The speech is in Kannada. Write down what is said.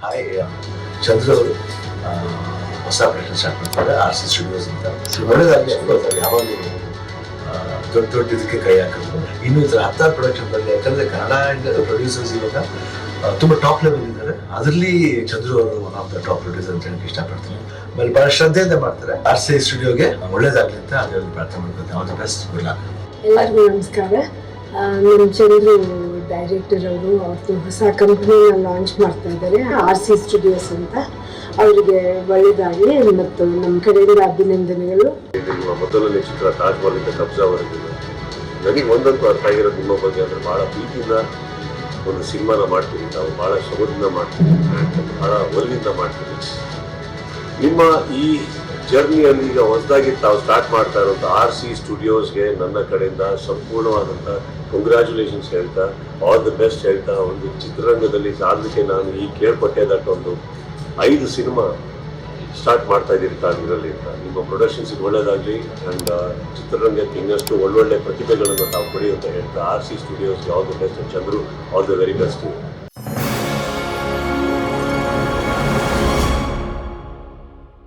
ಹಾಯ್ ಚಂದ್ರ ಅವರು ಹೊಸ ಪ್ರಯತ್ನ ಸ್ಟಾರ್ಟ್ ಮಾಡ್ತಾರೆ RC ಸ್ಟುಡಿಯೋಸ್ ಅಂತ. ಒಳ್ಳೆದಾಗಲಿ ಯಾವಾಗಲೂ ದೊಡ್ಡ ದೊಡ್ಡ ಇದಕ್ಕೆ ಕೈ ಹಾಕಿದ್ರು. ಇನ್ನೂ ಈ ಥರ 16 ಪ್ರೊಡಕ್ಷನ್ ಬಂದಿದೆ. ಯಾಕಂದರೆ ಕನ್ನಡ ಪ್ರೊಡ್ಯೂಸರ್ಸ್ ಇವಾಗ ತುಂಬ ಟಾಪ್ ಲೆವೆಲ್ ಇದ್ದಾರೆ. ಅದರಲ್ಲಿ ಚಂದ್ರು ಅವರು one of the top producer ಅಂತ ಹೇಳಕ್ಕೆ ಇಷ್ಟಪಡ್ತೀನಿ. ಆಮೇಲೆ ಭಾಳ ಶ್ರದ್ಧೆಯಿಂದ ಮಾಡ್ತಾರೆ. RC ಸ್ಟುಡಿಯೋಗೆ ಒಳ್ಳೇದಾಗಲಿ ಅಂತ ಅದರಲ್ಲಿ ಪ್ರಾರ್ಥನೆ ಮಾಡ್ಕೊತೀನಿ. All the best. ಎಲ್ಲರಿಗೂ ನಮಸ್ಕಾರ. ನಮ್ಮ ಚಂದ್ರು ಡೈರೆಕ್ಟರ್ ಅವರು ಅವ್ರದ್ದು ಹೊಸ ಕಂಪ್ನಿನ ಲಾಂಚ್ ಮಾಡ್ತಾ ಇದ್ದಾರೆ, RC ಸ್ಟುಡಿಯೋಸ್ ಅಂತ. ಅವರಿಗೆ ಒಳ್ಳೆಯದಾಗಲಿ ಮತ್ತು ನಮ್ಮ ಕಡೆಯಿಂದ ಅಭಿನಂದನೆಗಳು. ನಿಮ್ಮ ಮೊದಲನೇ ಚಿತ್ರ ತಾಜ್ ಮಹಲ್ ಕಬ್ಜಾವರೆಗೂ ನನಗೆ ಒಂದಂತೂ ಅರ್ಥ ಆಗಿರೋದು ನಿಮ್ಮ ಬಗ್ಗೆ ಅಂದರೆ ಭಾಳ ಪ್ರೀತಿಯಿಂದ ಒಂದು ಸಿನಿಮಾನ ಮಾಡ್ತೀವಿ, ನಾವು ಭಾಳ ಶ್ರಮದಿಂದ ಮಾಡ್ತೀವಿ, ಭಾಳ ಒಲವಿಂದ ಮಾಡ್ತೀವಿ. ನಿಮ್ಮ ಈ ಜರ್ನಿಯಲ್ಲಿ ಈಗ ಹೊಸದಾಗಿ ತಾವು ಸ್ಟಾರ್ಟ್ ಮಾಡ್ತಾ ಇರುವಂಥ RC ಸ್ಟುಡಿಯೋಸ್ಗೆ ನನ್ನ ಕಡೆಯಿಂದ ಸಂಪೂರ್ಣವಾದಂಥ ಕಂಗ್ರ್ಯಾಚುಲೇಷನ್ಸ್ ಹೇಳ್ತಾ, ಆಲ್ ದಿ ಬೆಸ್ಟ್ ಹೇಳ್ತಾ, ಒಂದು ಚಿತ್ರರಂಗದಲ್ಲಿ ಸಾಧಲಿಕ್ಕೆ ನಾನು ಈ ಕೇಳ್ಪಟ್ಟೆ ಒಂದು 5 ಸಿನಿಮಾ ಸ್ಟಾರ್ಟ್ ಮಾಡ್ತಾ ಇದ್ದೀರಿ ತಾವಿರಲಿ ಅಂತ. ನಿಮ್ಮ ಪ್ರೊಡಕ್ಷನ್ಸಿಗೆ ಒಳ್ಳೆಯದಾಗಲಿ ಆ್ಯಂಡ್ ಚಿತ್ರರಂಗಕ್ಕೆ ಇನ್ನಷ್ಟು ಒಳ್ಳೊಳ್ಳೆ ಪ್ರತಿಭೆಗಳನ್ನು ತಾವು ಕೊಡಿ ಅಂತ ಹೇಳ್ತಾ RC ಸ್ಟುಡಿಯೋಸ್ಗೆ all the best. Chandru, all the very best.